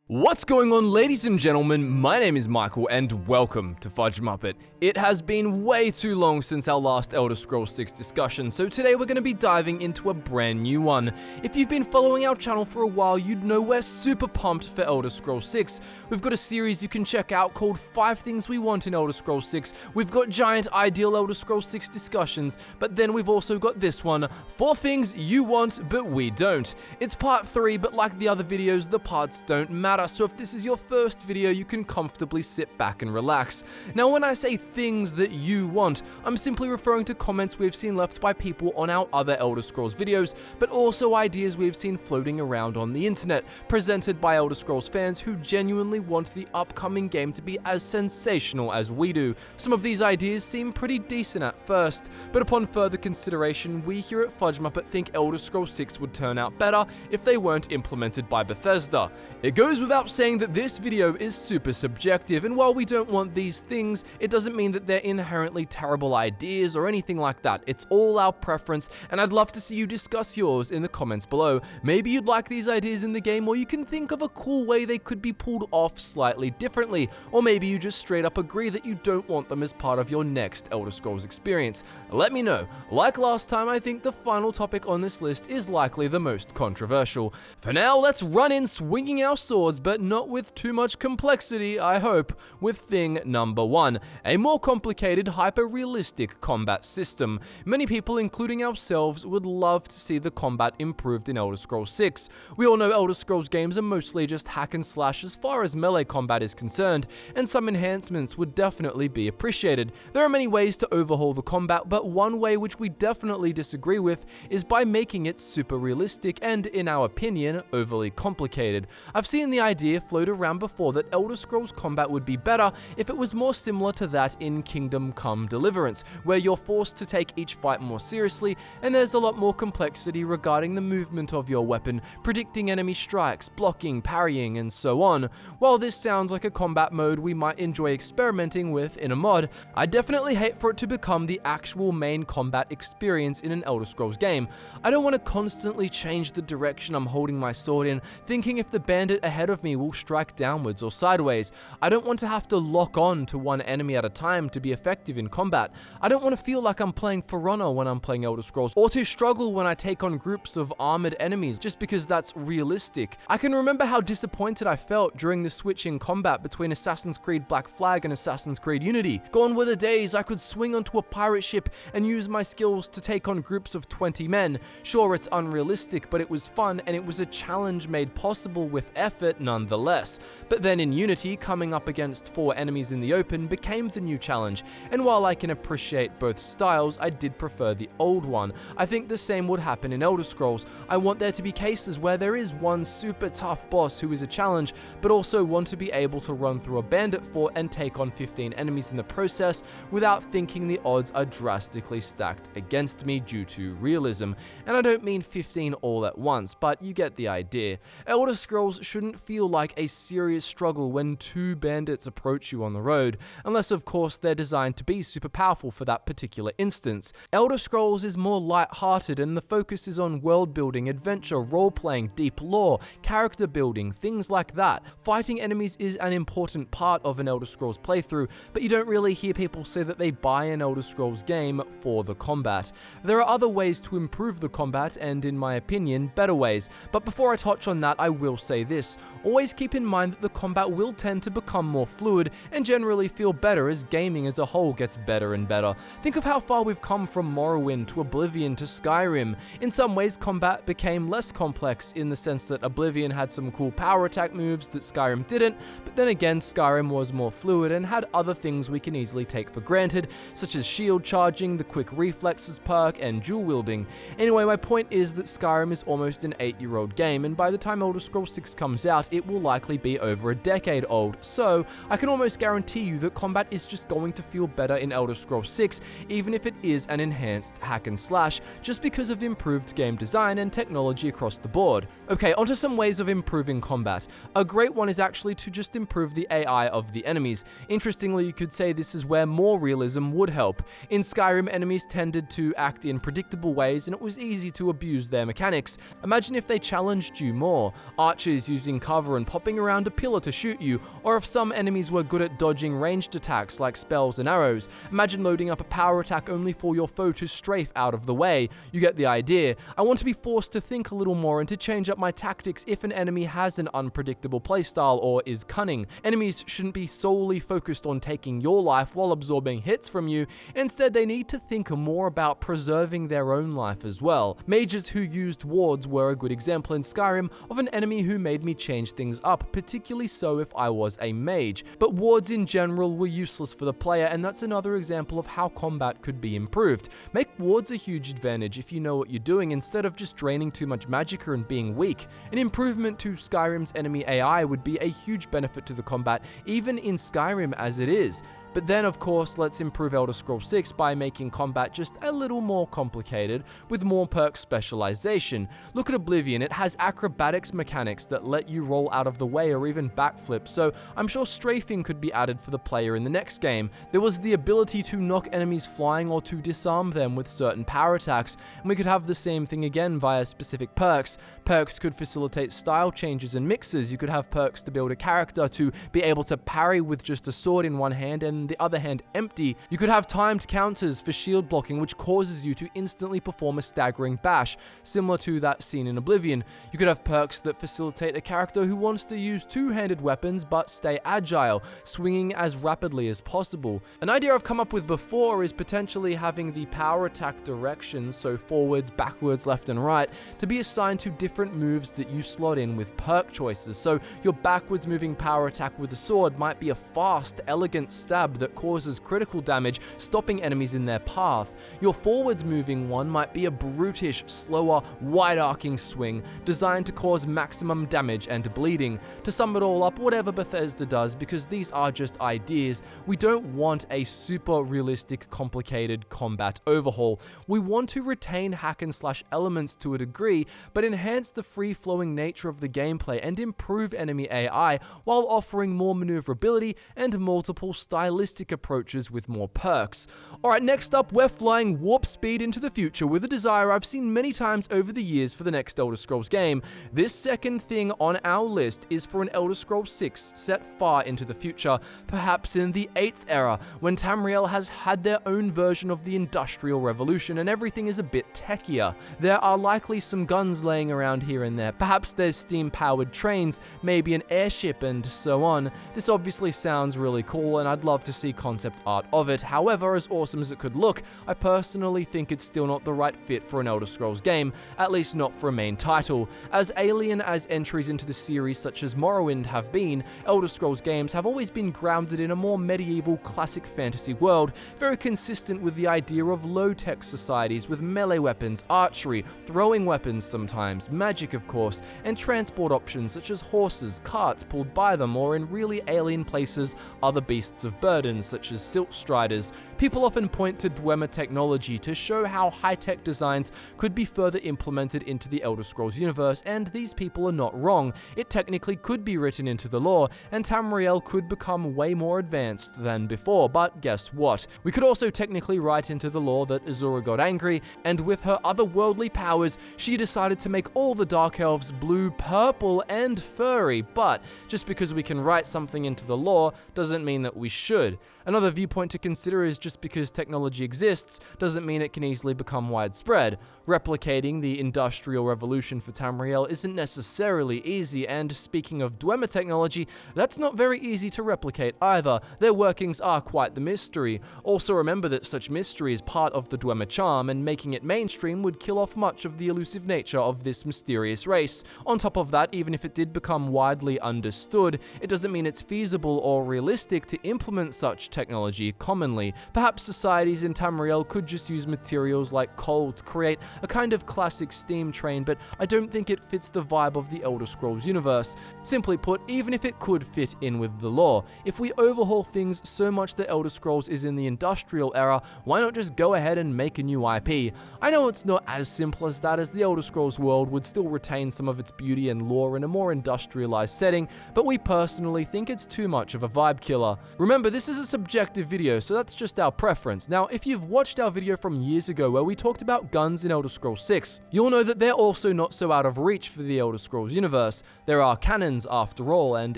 What's going on, ladies and gentlemen? My name is Michael and welcome to FudgeMuppet. It has been way too long since our last Elder Scrolls 6 discussion, so today we're going to be diving into a brand new one. If you've been following our channel for a while, you'd know we're super pumped for Elder Scrolls 6. We've got a series you can check out called 5 Things We Want in Elder Scrolls 6. We've got giant ideal Elder Scrolls 6 discussions, but then we've also got this one, 4 Things You Want But We Don't. It's part 3, but like the other videos, the parts don't matter. So if this is your first video, you can comfortably sit back and relax. Now, when I say things that you want, I'm simply referring to comments we've seen left by people on our other Elder Scrolls videos, but also ideas we've seen floating around on the internet, presented by Elder Scrolls fans who genuinely want the upcoming game to be as sensational as we do. Some of these ideas seem pretty decent at first, but upon further consideration, we here at FudgeMuppet think Elder Scrolls 6 would turn out better if they weren't implemented by Bethesda. It goes without saying that this video is super subjective, and while we don't want these things, it doesn't mean that they're inherently terrible ideas or anything like that. It's all our preference, and I'd love to see you discuss yours in the comments below. Maybe you'd like these ideas in the game, or you can think of a cool way they could be pulled off slightly differently, or maybe you just straight up agree that you don't want them as part of your next Elder Scrolls experience. Let me know. Like last time, I think the final topic on this list is likely the most controversial. For now, let's run in swinging our swords, but not with too much complexity, I hope, with thing number 1, a more complicated, hyper-realistic combat system. Many people, including ourselves, would love to see the combat improved in Elder Scrolls 6. We all know Elder Scrolls games are mostly just hack and slash as far as melee combat is concerned, and some enhancements would definitely be appreciated. There are many ways to overhaul the combat, but one way which we definitely disagree with is by making it super realistic and, in our opinion, overly complicated. I've seen the idea float around before that Elder Scrolls combat would be better if it was more similar to that in Kingdom Come Deliverance, where you're forced to take each fight more seriously, and there's a lot more complexity regarding the movement of your weapon, predicting enemy strikes, blocking, parrying, and so on. While this sounds like a combat mode we might enjoy experimenting with in a mod, I definitely hate for it to become the actual main combat experience in an Elder Scrolls game. I don't want to constantly change the direction I'm holding my sword in, thinking if the bandit ahead of me will strike downwards or sideways. I don't want to have to lock on to one enemy at a time to be effective in combat. I don't want to feel like I'm playing For Honor when I'm playing Elder Scrolls, or to struggle when I take on groups of armored enemies just because that's realistic. I can remember how disappointed I felt during the switch in combat between Assassin's Creed Black Flag and Assassin's Creed Unity. Gone were the days I could swing onto a pirate ship and use my skills to take on groups of 20 men. Sure, it's unrealistic, but it was fun, and it was a challenge made possible with effort nonetheless. But then in Unity, coming up against 4 enemies in the open became the new challenge, and while I can appreciate both styles, I did prefer the old one. I think the same would happen in Elder Scrolls. I want there to be cases where there is one super tough boss who is a challenge, but also want to be able to run through a bandit fort and take on 15 enemies in the process without thinking the odds are drastically stacked against me due to realism. And I don't mean 15 all at once, but you get the idea. Elder Scrolls shouldn't feel like a serious struggle when 2 bandits approach you on the road, unless of course they're designed to be super powerful for that particular instance. Elder Scrolls is more light-hearted, and the focus is on world building, adventure, role-playing, deep lore, character building, things like that. Fighting enemies is an important part of an Elder Scrolls playthrough, but you don't really hear people say that they buy an Elder Scrolls game for the combat. There are other ways to improve the combat, and in my opinion, better ways, but before I touch on that, I will say this. Always keep in mind that the combat will tend to become more fluid and generally feel better as gaming as a whole gets better and better. Think of how far we've come from Morrowind to Oblivion to Skyrim. In some ways, combat became less complex in the sense that Oblivion had some cool power attack moves that Skyrim didn't, but then again, Skyrim was more fluid and had other things we can easily take for granted, such as shield charging, the quick reflexes perk, and dual wielding. Anyway, my point is that Skyrim is almost an 8-year-old game, and by the time Elder Scrolls 6 comes out, it will likely be over a decade old, so I can almost guarantee you that combat is just going to feel better in Elder Scrolls 6, even if it is an enhanced hack and slash, just because of improved game design and technology across the board. Okay, onto some ways of improving combat. A great one is actually to just improve the AI of the enemies. Interestingly, you could say this is where more realism would help. In Skyrim, enemies tended to act in predictable ways, and it was easy to abuse their mechanics. Imagine if they challenged you more. Archers using cover cover and popping around a pillar to shoot you, or if some enemies were good at dodging ranged attacks like spells and arrows. Imagine loading up a power attack only for your foe to strafe out of the way. You get the idea. I want to be forced to think a little more and to change up my tactics if an enemy has an unpredictable playstyle or is cunning. Enemies shouldn't be solely focused on taking your life while absorbing hits from you. Instead, they need to think more about preserving their own life as well. Mages who used wards were a good example in Skyrim of an enemy who made me change things up, particularly so if I was a mage. But wards in general were useless for the player, and that's another example of how combat could be improved. Make wards a huge advantage if you know what you're doing, instead of just draining too much magicka and being weak. An improvement to Skyrim's enemy AI would be a huge benefit to the combat, even in Skyrim as it is. But then, of course, let's improve Elder Scrolls 6 by making combat just a little more complicated, with more perk specialization. Look at Oblivion, it has acrobatics mechanics that let you roll out of the way or even backflip, so I'm sure strafing could be added for the player in the next game. There was the ability to knock enemies flying or to disarm them with certain power attacks, and we could have the same thing again via specific perks. Perks could facilitate style changes and mixes. You could have perks to build a character to be able to parry with just a sword in one hand and the other hand empty. You could have timed counters for shield blocking, which causes you to instantly perform a staggering bash, similar to that seen in Oblivion. You could have perks that facilitate a character who wants to use two-handed weapons but stay agile, swinging as rapidly as possible. An idea I've come up with before is potentially having the power attack directions, so forwards, backwards, left and right, to be assigned to different moves that you slot in with perk choices. So your backwards moving power attack with a sword might be a fast, elegant stab that causes critical damage, stopping enemies in their path. Your forwards moving one might be a brutish, slower, wide-arcing swing designed to cause maximum damage and bleeding. To sum it all up, whatever Bethesda does, because these are just ideas, we don't want a super realistic, complicated combat overhaul. We want to retain hack and slash elements to a degree, but enhance the free-flowing nature of the gameplay and improve enemy AI while offering more maneuverability and multiple stylistic approaches with more perks. Alright, next up, we're flying warp speed into the future with a desire I've seen many times over the years for the next Elder Scrolls game. This second thing on our list is for an Elder Scrolls 6 set far into the future, perhaps in the 8th era, when Tamriel has had their own version of the Industrial Revolution and everything is a bit techier. There are likely some guns laying around here and there, perhaps there's steam-powered trains, maybe an airship and so on. This obviously sounds really cool and I'd love to see concept art of it. However, as awesome as it could look, I personally think it's still not the right fit for an Elder Scrolls game, at least not for a main title. As alien as entries into the series such as Morrowind have been, Elder Scrolls games have always been grounded in a more medieval classic fantasy world, very consistent with the idea of low-tech societies with melee weapons, archery, throwing weapons sometimes, magic of course, and transport options such as horses, carts pulled by them, or in really alien places, other beasts of burden such as silt striders. People often point to Dwemer technology to show how high-tech designs could be further implemented into the Elder Scrolls universe, and these people are not wrong. It technically could be written into the lore, and Tamriel could become way more advanced than before, but guess what? We could also technically write into the lore that Azura got angry, and with her otherworldly powers, she decided to make all the Dark Elves blue, purple, and furry, but just because we can write something into the lore doesn't mean that we should. Another viewpoint to consider is just because technology exists doesn't mean it can easily become widespread. Replicating the Industrial Revolution for Tamriel isn't necessarily easy, and speaking of Dwemer technology, that's not very easy to replicate either. Their workings are quite the mystery. Also remember that such mystery is part of the Dwemer charm, and making it mainstream would kill off much of the elusive nature of this mysterious race. On top of that, even if it did become widely understood, it doesn't mean it's feasible or realistic to implement such technology commonly. Perhaps societies in Tamriel could just use materials like coal to create a kind of classic steam train, but I don't think it fits the vibe of the Elder Scrolls universe. Simply put, even if it could fit in with the lore, if we overhaul things so much that Elder Scrolls is in the industrial era, why not just go ahead and make a new IP? I know it's not as simple as that, as the Elder Scrolls world would still retain some of its beauty and lore in a more industrialized setting, but we personally think it's too much of a vibe killer. Remember, this this is a subjective video, so that's just our preference. Now, if you've watched our video from years ago where we talked about guns in Elder Scrolls 6, you'll know that they're also not so out of reach for the Elder Scrolls universe. There are cannons after all, and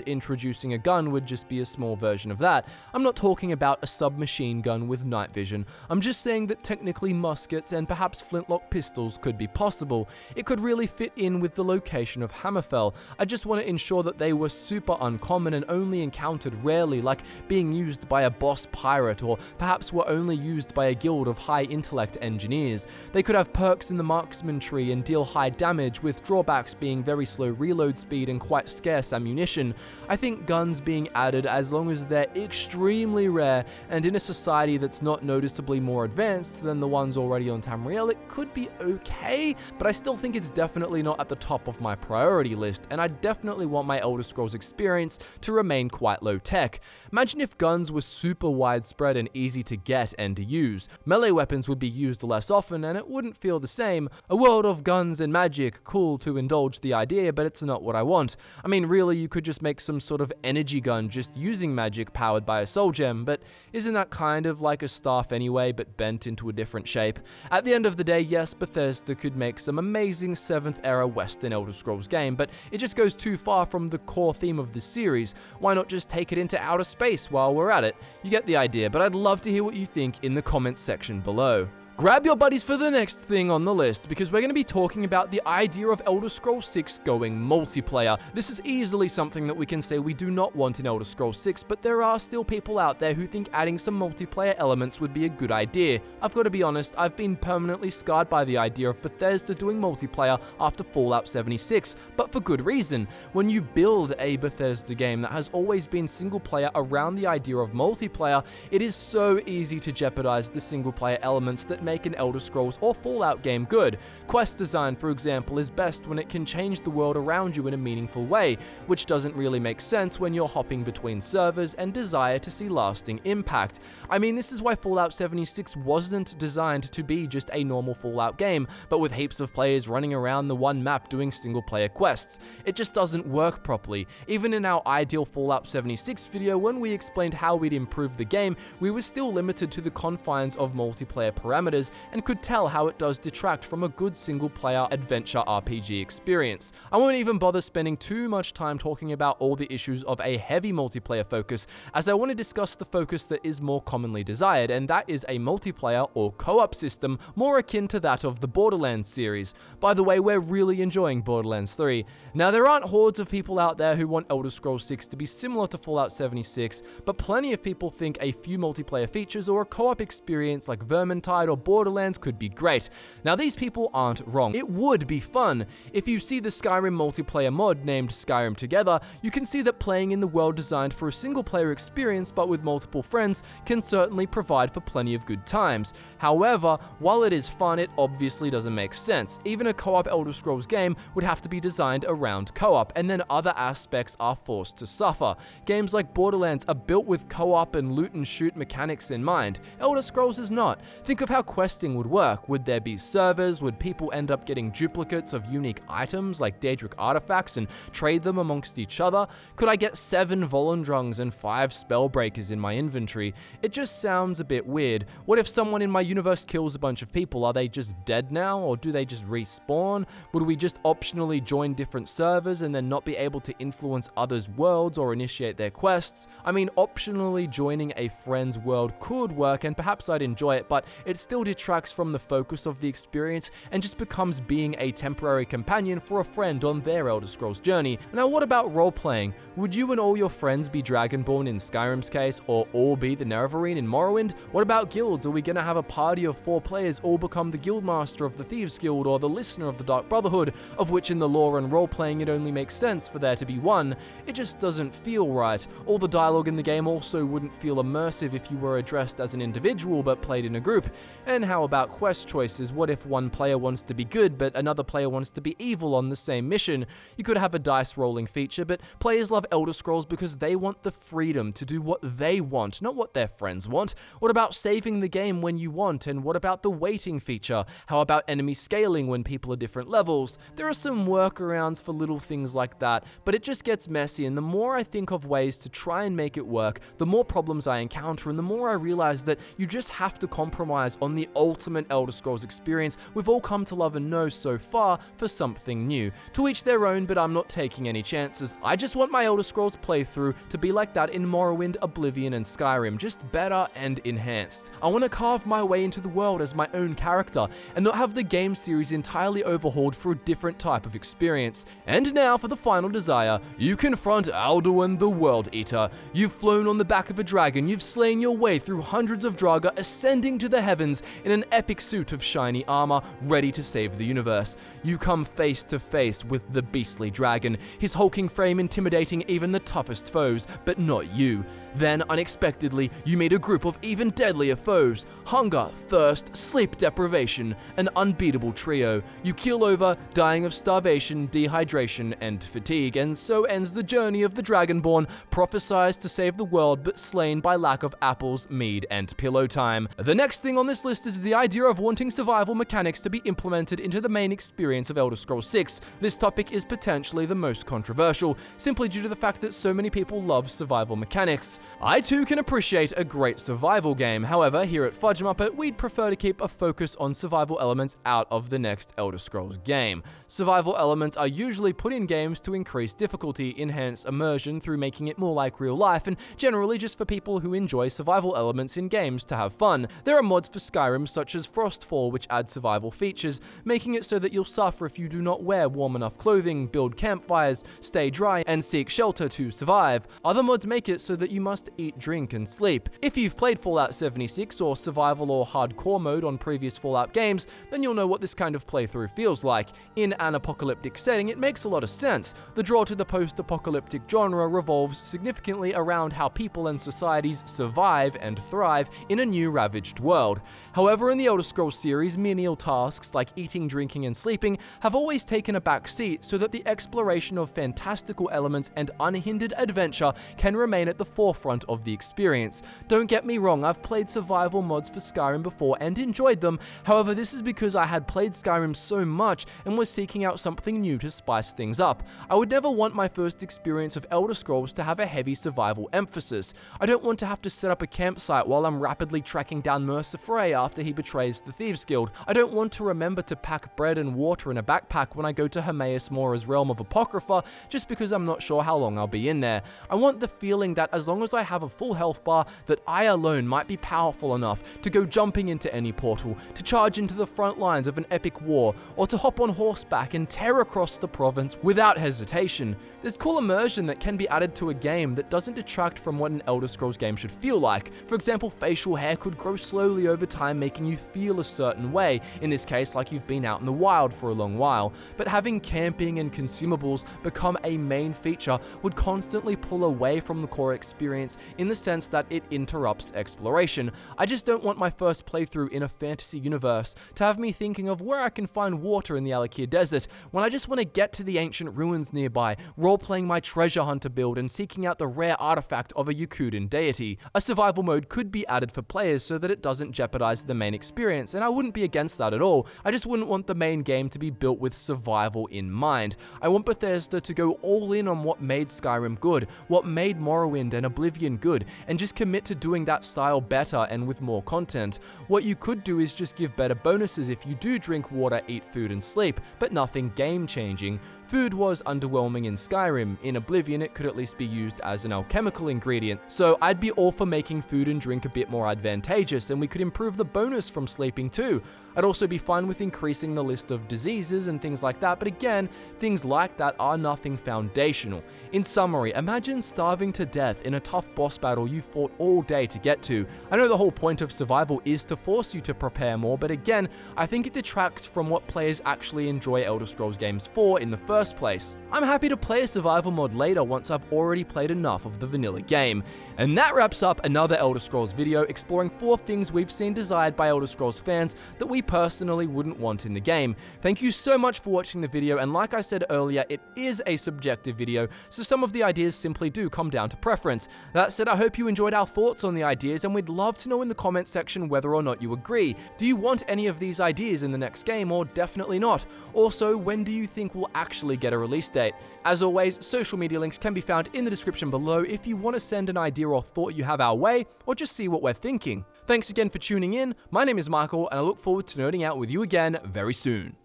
introducing a gun would just be a small version of that. I'm not talking about a submachine gun with night vision. I'm just saying that technically muskets and perhaps flintlock pistols could be possible. It could really fit in with the location of Hammerfell. I just want to ensure that they were super uncommon and only encountered rarely, like being used by a boss pirate, or perhaps were only used by a guild of high intellect engineers. They could have perks in the marksman tree and deal high damage, with drawbacks being very slow reload speed and quite scarce ammunition. I think guns being added, as long as they're extremely rare and in a society that's not noticeably more advanced than the ones already on Tamriel, it could be okay, but I still think it's definitely not at the top of my priority list, and I definitely want my Elder Scrolls experience to remain quite low tech. Imagine if guns were super widespread and easy to get and to use. Melee weapons would be used less often and it wouldn't feel the same. A world of guns and magic, cool to indulge the idea, but it's not what I want. I mean, really, you could just make some sort of energy gun just using magic powered by a soul gem, but isn't that kind of like a staff anyway, but bent into a different shape? At the end of the day, yes, Bethesda could make some amazing 7th era Western Elder Scrolls game, but it just goes too far from the core theme of the series. Why not just take it into outer space while we're at it? You get the idea, but I'd love to hear what you think in the comments section below. Grab your buddies for the next thing on the list, because we're going to be talking about the idea of Elder Scrolls 6 going multiplayer. This is easily something that we can say we do not want in Elder Scrolls 6, but there are still people out there who think adding some multiplayer elements would be a good idea. I've got to be honest, I've been permanently scarred by the idea of Bethesda doing multiplayer after Fallout 76, but for good reason. When you build a Bethesda game that has always been single player around the idea of multiplayer, it is so easy to jeopardize the single player elements that make an Elder Scrolls or Fallout game good. Quest design, for example, is best when it can change the world around you in a meaningful way, which doesn't really make sense when you're hopping between servers and desire to see lasting impact. I mean, this is why Fallout 76 wasn't designed to be just a normal Fallout game, but with heaps of players running around the one map doing single player quests. It just doesn't work properly. Even in our ideal Fallout 76 video, when we explained how we'd improve the game, we were still limited to the confines of multiplayer parameters, and could tell how it does detract from a good single-player adventure RPG experience. I won't even bother spending too much time talking about all the issues of a heavy multiplayer focus, as I want to discuss the focus that is more commonly desired, and that is a multiplayer or co-op system more akin to that of the Borderlands series. By the way, we're really enjoying Borderlands 3. Now, there aren't hordes of people out there who want Elder Scrolls 6 to be similar to Fallout 76, but plenty of people think a few multiplayer features or a co-op experience like Vermintide or Borderlands could be great. Now, these people aren't wrong. It would be fun. If you see the Skyrim multiplayer mod named Skyrim Together, you can see that playing in the world designed for a single player experience but with multiple friends can certainly provide for plenty of good times. However, while it is fun, it obviously doesn't make sense. Even a co-op Elder Scrolls game would have to be designed around co-op, and then other aspects are forced to suffer. Games like Borderlands are built with co-op and loot and shoot mechanics in mind. Elder Scrolls is not. Think of how questing would work. Would there be servers? Would people end up getting duplicates of unique items like Daedric artifacts and trade them amongst each other? Could I get 7 Volendrungs and 5 Spellbreakers in my inventory? It just sounds a bit weird. What if someone in my universe kills a bunch of people? Are they just dead now, or do they just respawn? Would we just optionally join different servers and then not be able to influence others' worlds or initiate their quests? I mean, optionally joining a friend's world could work, and perhaps I'd enjoy it, but it still detracts from the focus of the experience and just becomes being a temporary companion for a friend on their Elder Scrolls journey. Now, what about role-playing? Would you and all your friends be Dragonborn in Skyrim's case, or all be the Nerevarine in Morrowind? What about guilds? Are we going to have a party of 4 players all become the Guildmaster of the Thieves Guild or the Listener of the Dark Brotherhood, of which in the lore and role-playing it only makes sense for there to be one? It just doesn't feel right. All the dialogue in the game also wouldn't feel immersive if you were addressed as an individual but played in a group. And how about quest choices? What if one player wants to be good, but another player wants to be evil on the same mission? You could have a dice rolling feature, but players love Elder Scrolls because they want the freedom to do what they want, not what their friends want. What about saving the game when you want? And what about the waiting feature? How about enemy scaling when people are different levels? There are some workarounds for little things like that, but it just gets messy, and the more I think of ways to try and make it work, the more problems I encounter, and the more I realize that you just have to compromise on the ultimate Elder Scrolls experience we've all come to love and know so far for something new. To each their own, but I'm not taking any chances. I just want my Elder Scrolls playthrough to be like that in Morrowind, Oblivion, and Skyrim, just better and enhanced. I want to carve my way into the world as my own character, and not have the game series entirely overhauled for a different type of experience. And now for the final desire. You confront Alduin the World-Eater. You've flown on the back of a dragon, you've slain your way through hundreds of Draugr, ascending to the heavens in an epic suit of shiny armor, ready to save the universe. You come face to face with the beastly dragon, his hulking frame intimidating even the toughest foes, but not you. Then, unexpectedly, you meet a group of even deadlier foes. Hunger, thirst, sleep deprivation, an unbeatable trio. You keel over, dying of starvation, dehydration, and fatigue, and so ends the journey of the Dragonborn, prophesied to save the world but slain by lack of apples, mead, and pillow time. The next thing on this list is the idea of wanting survival mechanics to be implemented into the main experience of Elder Scrolls 6. This topic is potentially the most controversial, simply due to the fact that so many people love survival mechanics. I too can appreciate a great survival game, however, here at FudgeMuppet, we'd prefer to keep a focus on survival elements out of the next Elder Scrolls game. Survival elements are usually put in games to increase difficulty, enhance immersion through making it more like real life, and generally just for people who enjoy survival elements in games to have fun. There are mods for Skyrim such as Frostfall which add survival features, making it so that you'll suffer if you do not wear warm enough clothing, build campfires, stay dry, and seek shelter to survive. Other mods make it so that you must eat, drink, and sleep. If you've played Fallout 76 or survival or hardcore mode on previous Fallout games, then you'll know what this kind of playthrough feels like. In an apocalyptic setting, it makes a lot of sense. The draw to the post-apocalyptic genre revolves significantly around how people and societies survive and thrive in a new ravaged world. However, in the Elder Scrolls series, menial tasks like eating, drinking, and sleeping have always taken a back seat so that the exploration of fantastical elements and unhindered adventure can remain at the forefront of the experience. Don't get me wrong, I've played survival mods for Skyrim before and enjoyed them. However, this is because I had played Skyrim so much and was seeking out something new to spice things up. I would never want my first experience of Elder Scrolls to have a heavy survival emphasis. I don't want to have to set up a campsite while I'm rapidly tracking down Mercer Frey after he betrays the Thieves Guild. I don't want to remember to pack bread and water in a backpack when I go to Hermaeus Mora's Realm of Apocrypha just because I'm not sure how long I'll be in there. I want the feeling that as long as I have a full health bar, that I alone might be powerful enough to go jumping into any portal, to charge into the front lines of an epic war, or to hop on horseback and tear across the province without hesitation. There's cool immersion that can be added to a game that doesn't detract from what an Elder Scrolls game should feel like. For example, facial hair could grow slowly over time, making you feel a certain way, in this case like you've been out in the wild for a long while. But having camping and consumables become a main feature would constantly pull away from the core experience in the sense that it interrupts exploration. I just don't want my first playthrough in a fantasy universe to have me thinking of where I can find water in the Alakir Desert, when I just want to get to the ancient ruins nearby, role-playing my treasure hunter build and seeking out the rare artifact of a Yukudan deity. A survival mode could be added for players so that it doesn't jeopardize the main experience, and I wouldn't be against that at all. I just wouldn't want the main game to be built with survival in mind. I want Bethesda to go all in on what made Skyrim good, what made Morrowind and Oblivion good, and just commit to doing that style better and with more content. What you could do is just give better bonuses if you do drink water, eat food, and sleep, but nothing game-changing. Food was underwhelming in Skyrim. In Oblivion, it could at least be used as an alchemical ingredient. So I'd be all for making food and drink a bit more advantageous, and we could improve the bonus from sleeping too. I'd also be fine with increasing the list of diseases and things like that, but again, things like that are nothing foundational. In summary, imagine starving to death in a tough boss battle you fought all day to get to. I know the whole point of survival is to force you to prepare more, but again, I think it detracts from what players actually enjoy Elder Scrolls games for in the first place. I'm happy to play a survival mod later once I've already played enough of the vanilla game. And that wraps up another Elder Scrolls video exploring 4 things we've seen designed desired by Elder Scrolls fans that we personally wouldn't want in the game. Thank you so much for watching the video, and like I said earlier, it is a subjective video, so some of the ideas simply do come down to preference. That said, I hope you enjoyed our thoughts on the ideas, and we'd love to know in the comments section whether or not you agree. Do you want any of these ideas in the next game, or definitely not? Also, when do you think we'll actually get a release date? As always, social media links can be found in the description below if you want to send an idea or thought you have our way, or just see what we're thinking. Thanks again for tuning in. My name is Michael, and I look forward to nerding out with you again very soon.